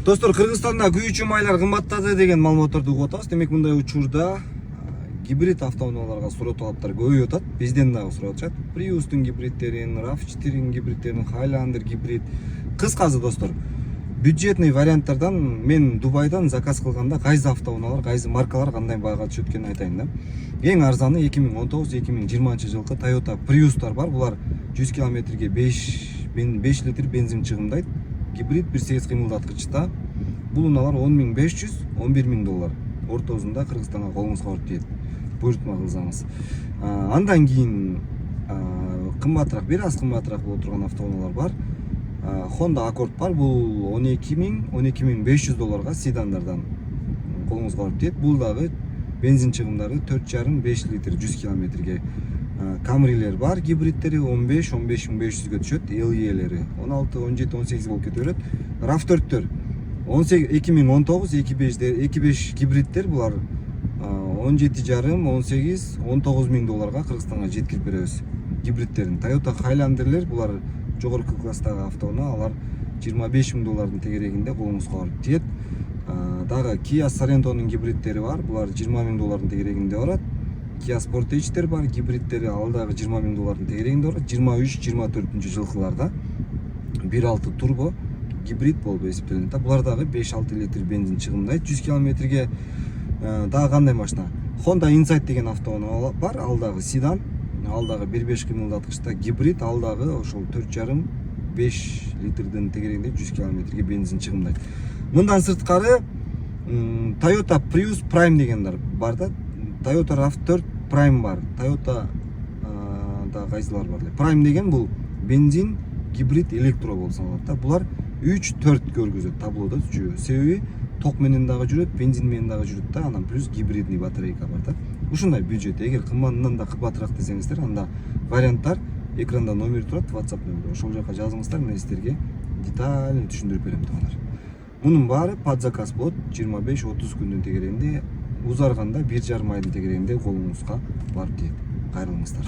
Достор, Кыргызстанда күйүүчү майлар кымбаттады деген маалыматтарды угуп атабыз. Демек, мындай учурда гибрид автоунааларга суроо талаптар көбөйүп атат. Бизден дагы сурап атышат. Prius'тун гибридтерин, RAV4'ин гибридтерин, Highlander гибрид. Кыскасы достор, бюджетный варианттардан мен Дубайдан заказ кылганда кайсы автоунаалар, кайсы маркалар кандай байга түшөт экенин айтайын да. Эң арзаны 2019-2020 жылкы Toyota Prius'тар бар. Булар 100 километрге 5 литр бензин чыгымдайт. Гибрид 1.8 кыймылдаткычта. Бул унаалар 10.500, 11.000 доллар. Ортосунда Кыргызстанга колуңузга барып тиет. Буйртма кылсаңыз. Андан кийин кымбатыраак, бир аз кымбатыраак боло турган автоунаалар бар. Honda Accord бар. Бул 12.000, 12.500 долларга седандардан колуңузга барып тиет. Бул дагы бензин чыгымдары 4.5-5 литр 100 километрге. Camry'лер бар, гибридтери 15-15.500-гө түшөт, LE'лери 16-17-18 болуп кете берет. RAV4'төр 2019-25 гибридтер, булар 17,5-18-19.000 долларга Кыргызстанга жеткирип беребиз гибридтерин. Toyota Highlander'лер, булар жогорку класстагы автоунаа, алар 25.000 доллардын тегерегинде колуңузга барып тиет. Дагы Kia Sorento'нун гибридтери бар, булар 20.000 доллардын тегерегинде барат. Kia Sportage'тер бар, гибридтери ал дагы 20.000 доллардын тегерегинде барат. 23-24 жылкыларда 1.6 турбо гибрид болуп эсептелет. Булар дагы 5-6 литр бензин чыгымдайт 100 километрге. Дагы кандай машина? Honda Insight деген автоунаа бар, ал дагы седан, ал дагы 1.5 кыймылдаткычта гибрид, ал дагы ошол 4,5-5 литрдин тегерегинде 100 километрге бензин чыгымдайт. Мындан сырткары Toyota Prius Prime дегендер бар да. Toyota RAV4 Prime бар. Toyota да кайсылар бар эле. Prime деген бул бензин, гибрид, электро болуп саналат да. Булар 3-4 көргөзөт таблода жүрөт. Себеби ток менен дагы жүрөт, бензин менен дагы жүрөт да. Анан плюс гибридный батарейка бар да. Ушундай бюджет. Эгер кымбатынан да кымбатыраак десеңиздер, анда варианттар экранда номер турат, WhatsApp номери. Ошол жака жазыңыздар, мен сиздерге детально түшүндүрүп берем тугандар. Мунун баары под заказ болот, 25-30 күндүн тегерегинде, узарганда 1,5 айдын тегерегинде колуңузга барып тиет. Кайрылыңыздар.